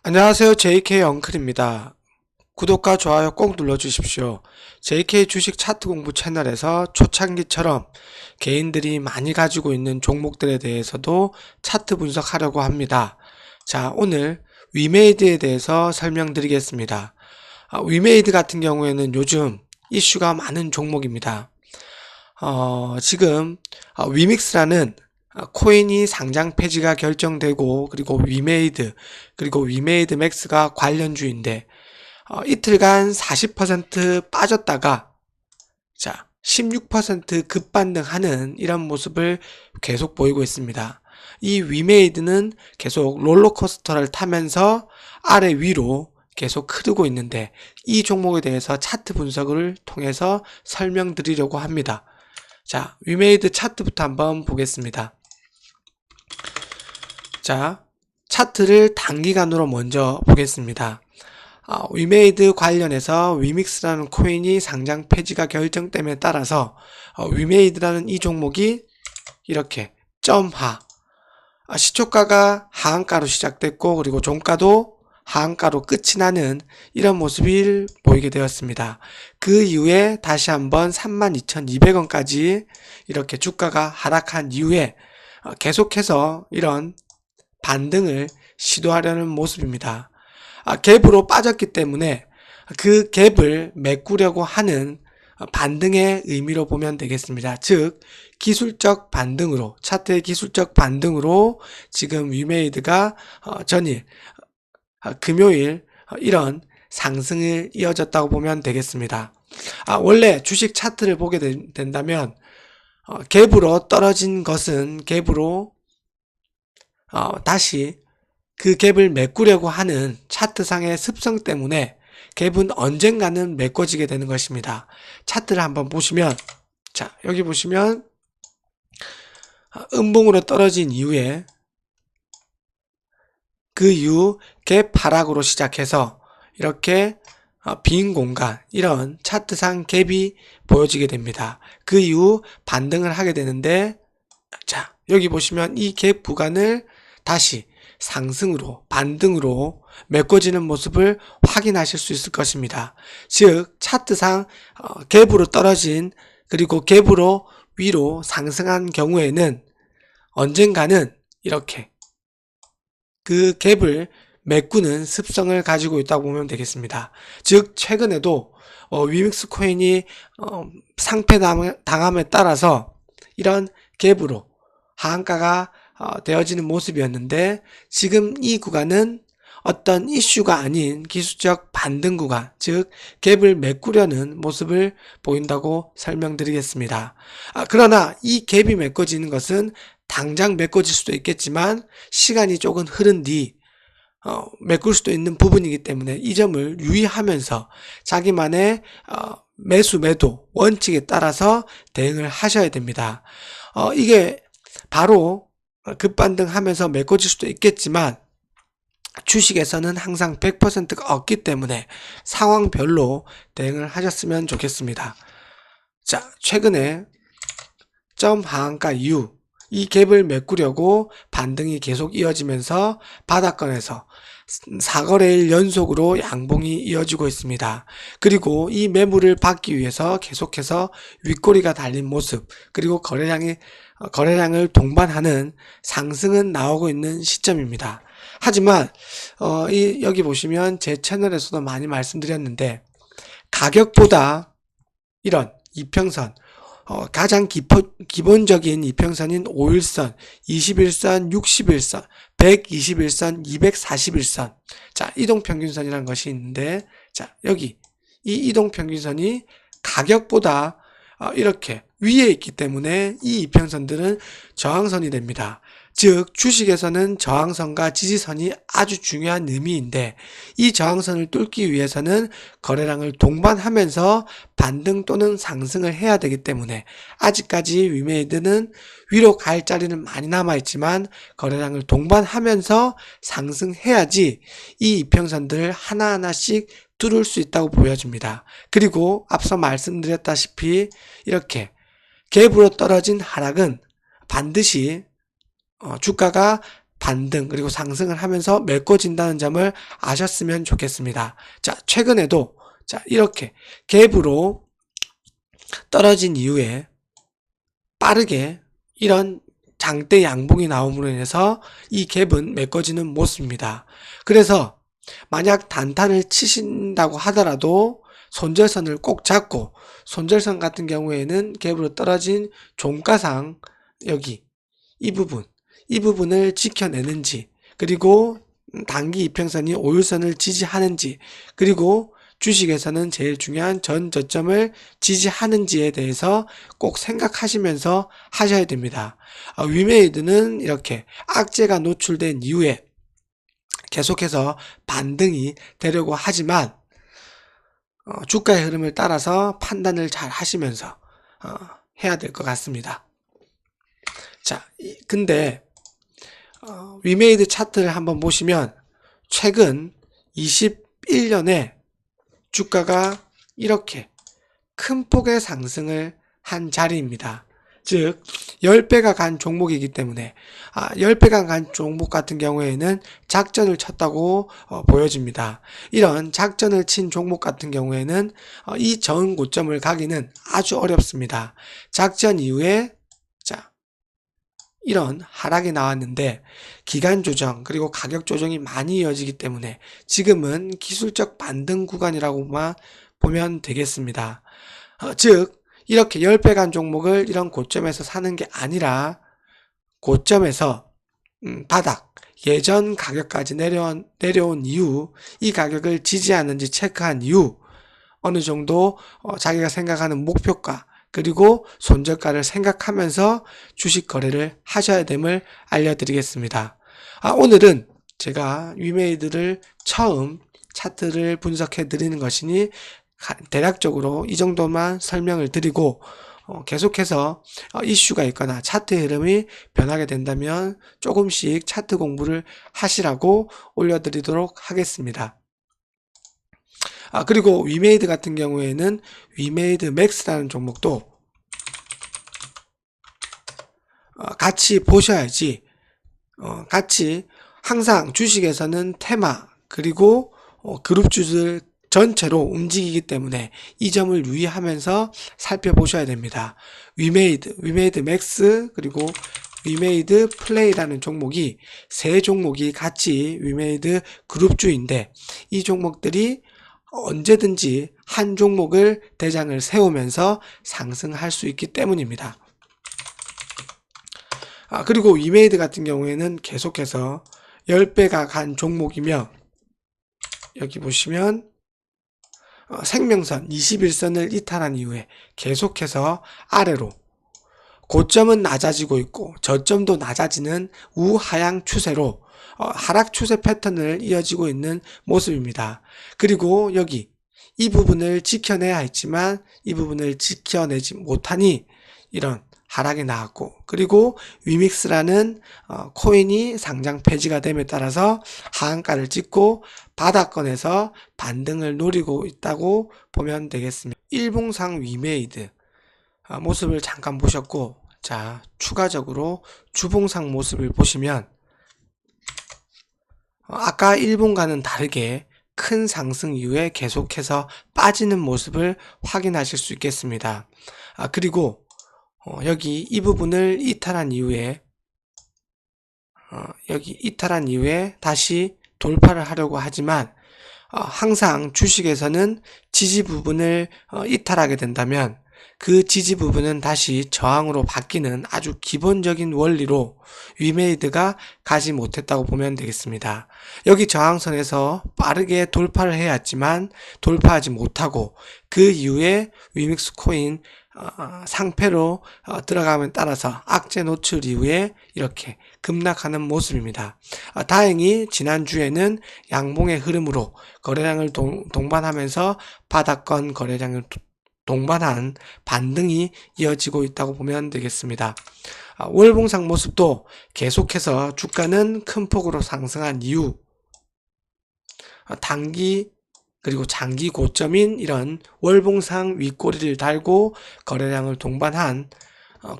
안녕하세요. JK 엉클입니다. 구독과 좋아요 꼭 눌러주십시오. JK 주식 차트 공부 채널에서 초창기처럼 개인들이 많이 가지고 있는 종목들에 대해서도 차트 분석하려고 합니다. 자, 오늘 위메이드에 대해서 설명드리겠습니다. 위메이드 같은 경우에는 요즘 이슈가 많은 종목입니다. 지금 위믹스라는 코인이 상장 폐지가 결정되고 그리고 위메이드 맥스가 관련주인데 이틀간 40% 빠졌다가 자 16% 급반등하는 이런 모습을 계속 보이고 있습니다. 이 위메이드는 계속 롤러코스터를 타면서 아래 위로 계속 흐르고 있는데 이 종목에 대해서 차트 분석을 통해서 설명드리려고 합니다. 자, 위메이드 차트부터 한번 보겠습니다. 자, 차트를 단기간으로 먼저 보겠습니다. 위메이드 관련해서 위믹스라는 코인이 상장 폐지가 결정됨에 따라서 위메이드라는 이 종목이 이렇게 점하 시초가가 하한가로 시작됐고 그리고 종가도 하한가로 끝이 나는 이런 모습을 보이게 되었습니다. 그 이후에 다시 한번 32,200원까지 이렇게 주가가 하락한 이후에 계속해서 이런 반등을 시도하려는 모습입니다. 갭으로 빠졌기 때문에 그 갭을 메꾸려고 하는 반등의 의미로 보면 되겠습니다. 즉 기술적 반등으로 차트의 기술적 반등으로 지금 위메이드가 전일 금요일 이런 상승을 이어졌다고 보면 되겠습니다. 원래 주식 차트를 보게 된다면 갭으로 떨어진 것은 갭으로 다시 그 갭을 메꾸려고 하는 차트상의 습성 때문에 갭은 언젠가는 메꿔지게 되는 것입니다. 차트를 한번 보시면 자 여기 보시면 음봉으로 떨어진 이후에 그 이후 갭 하락으로 시작해서 이렇게 빈 공간 이런 차트상 갭이 보여지게 됩니다. 그 이후 반등을 하게 되는데 자 여기 보시면 이 갭 구간을 다시 상승으로 반등으로 메꿔지는 모습을 확인하실 수 있을 것입니다. 즉 차트상 갭으로 떨어진 그리고 갭으로 위로 상승한 경우에는 언젠가는 이렇게 그 갭을 메꾸는 습성을 가지고 있다고 보면 되겠습니다. 즉 최근에도 위믹스 코인이 상패 당함에 따라서 이런 갭으로 하한가가 되어지는 모습이었는데 지금 이 구간은 어떤 이슈가 아닌 기술적 반등 구간, 즉 갭을 메꾸려는 모습을 보인다고 설명드리겠습니다. 그러나 이 갭이 메꿔지는 것은 당장 메꿔질 수도 있겠지만 시간이 조금 흐른 뒤 메꿀 수도 있는 부분이기 때문에 이 점을 유의하면서 자기만의 매수 매도 원칙에 따라서 대응을 하셔야 됩니다. 이게 바로 급반등하면서 메꿔질 수도 있겠지만 주식에서는 항상 100%가 없기 때문에 상황별로 대응을 하셨으면 좋겠습니다. 자, 최근에 점 하한가 이후 이 갭을 메꾸려고 반등이 계속 이어지면서 바닥권에서 4거래일 연속으로 양봉이 이어지고 있습니다. 그리고 이 매물을 받기 위해서 계속해서 윗꼬리가 달린 모습 그리고 거래량을 동반하는 상승은 나오고 있는 시점입니다. 하지만 여기 보시면 제 채널에서도 많이 말씀드렸는데 가격보다 이런 이평선 가장 기본적인 이평선인 5일선, 21선, 61선, 121선, 241선 자 이동평균선이라는 것이 있는데 자 여기 이 이동평균선이 가격보다 이렇게 위에 있기 때문에 이 이평선들은 저항선이 됩니다. 즉 주식에서는 저항선과 지지선이 아주 중요한 의미인데 이 저항선을 뚫기 위해서는 거래량을 동반하면서 반등 또는 상승을 해야 되기 때문에 아직까지 위메이드는 위로 갈 자리는 많이 남아있지만 거래량을 동반하면서 상승해야지 이 이평선들을 하나하나씩 뚫을 수 있다고 보여집니다. 그리고 앞서 말씀드렸다시피 이렇게 갭으로 떨어진 하락은 반드시 주가가 반등 그리고 상승을 하면서 메꿔진다는 점을 아셨으면 좋겠습니다. 자, 최근에도 자, 이렇게 갭으로 떨어진 이후에 빠르게 이런 장대 양봉이 나옴으로 인해서 이 갭은 메꿔지는 모습입니다. 그래서 만약 단타를 치신다고 하더라도 손절선을 꼭 잡고, 손절선 같은 경우에는 갭으로 떨어진 종가상 여기 이 부분을 지켜내는지, 그리고 단기 이평선이 5일선을 지지하는지, 그리고 주식에서는 제일 중요한 전 저점을 지지하는지에 대해서 꼭 생각하시면서 하셔야 됩니다. 위메이드는 이렇게 악재가 노출된 이후에 계속해서 반등이 되려고 하지만 주가의 흐름을 따라서 판단을 잘 하시면서 해야 될 것 같습니다. 자, 근데 위메이드 차트를 한번 보시면 최근 21년에 주가가 이렇게 큰 폭의 상승을 한 자리입니다. 즉 10배가 간 종목이기 때문에 10배가 간 종목 같은 경우에는 작전을 쳤다고 보여집니다. 이런 작전을 친 종목 같은 경우에는 이 전 고점을 가기는 아주 어렵습니다. 작전 이후에 자, 이런 하락이 나왔는데 기간 조정 그리고 가격 조정이 많이 이어지기 때문에 지금은 기술적 반등 구간이라고만 보면 되겠습니다. 즉 이렇게 10배 간 종목을 이런 고점에서 사는 게 아니라 고점에서 바닥 예전 가격까지 내려온 이후 이 가격을 지지하는지 체크한 이후 어느 정도 자기가 생각하는 목표가 그리고 손절가를 생각하면서 주식 거래를 하셔야 됨을 알려드리겠습니다. 오늘은 제가 위메이드를 처음 차트를 분석해 드리는 것이니 대략적으로 이 정도만 설명을 드리고 계속해서 이슈가 있거나 차트의 흐름이 변하게 된다면 조금씩 차트 공부를 하시라고 올려드리도록 하겠습니다. 그리고 위메이드 같은 경우에는 위메이드 맥스라는 종목도 같이 보셔야지 같이 항상 주식에서는 테마 그리고 그룹주들 전체로 움직이기 때문에 이 점을 유의하면서 살펴보셔야 됩니다. 위메이드 맥스 그리고 위메이드 플레이라는 종목이 세 종목이 같이 위메이드 그룹주인데 이 종목들이 언제든지 한 종목을 대장을 세우면서 상승할 수 있기 때문입니다. 그리고 위메이드 같은 경우에는 계속해서 10배가 간 종목이며 여기 보시면 생명선 21선을 이탈한 이후에 계속해서 아래로 고점은 낮아지고 있고 저점도 낮아지는 우하향 추세로 하락 추세 패턴을 이어지고 있는 모습입니다. 그리고 여기 이 부분을 지켜내야 했지만 이 부분을 지켜내지 못하니 이런 하락이 나왔고, 그리고 위믹스라는 코인이 상장 폐지가 됨에 따라서 하한가를 찍고 바닥권에서 반등을 노리고 있다고 보면 되겠습니다. 일봉상 위메이드 모습을 잠깐 보셨고, 자, 추가적으로 주봉상 모습을 보시면 아까 일봉과는 다르게 큰 상승 이후에 계속해서 빠지는 모습을 확인하실 수 있겠습니다. 그리고 여기 이 부분을 이탈한 이후에 다시 돌파를 하려고 하지만 항상 주식에서는 지지 부분을 이탈하게 된다면 그 지지 부분은 다시 저항으로 바뀌는 아주 기본적인 원리로 위메이드가 가지 못했다고 보면 되겠습니다. 여기 저항선에서 빠르게 돌파를 해야 했지만 돌파하지 못하고 그 이후에 위믹스 코인 상패로 들어감에 따라서 악재 노출 이후에 이렇게 급락하는 모습입니다. 다행히 지난주에는 양봉의 흐름으로 거래량을 동반하면서 바닥권 거래량을 동반한 반등이 이어지고 있다고 보면 되겠습니다. 월봉상 모습도 계속해서 주가는 큰 폭으로 상승한 이후 단기 그리고 장기 고점인 이런 월봉상 윗꼬리를 달고 거래량을 동반한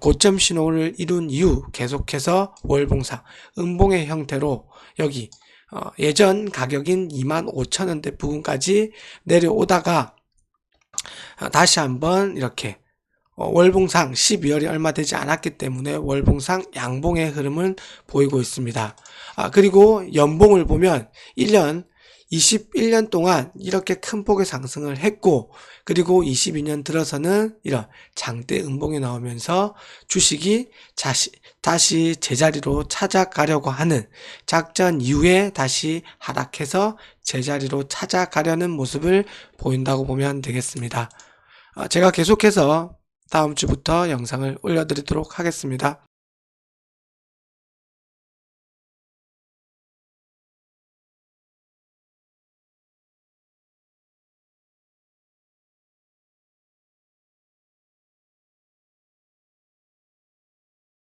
고점 신호를 이룬 이후 계속해서 월봉상, 음봉의 형태로 여기 예전 가격인 25,000원대 부근까지 내려오다가 다시 한번 이렇게 월봉상 12월이 얼마 되지 않았기 때문에 월봉상 양봉의 흐름을 보이고 있습니다. 그리고 연봉을 보면 21년 동안 이렇게 큰 폭의 상승을 했고, 그리고 22년 들어서는 이런 장대 음봉이 나오면서 주식이 다시 제자리로 찾아가려고 하는 작전 이후에 다시 하락해서 제자리로 찾아가려는 모습을 보인다고 보면 되겠습니다. 제가 계속해서 다음 주부터 영상을 올려드리도록 하겠습니다.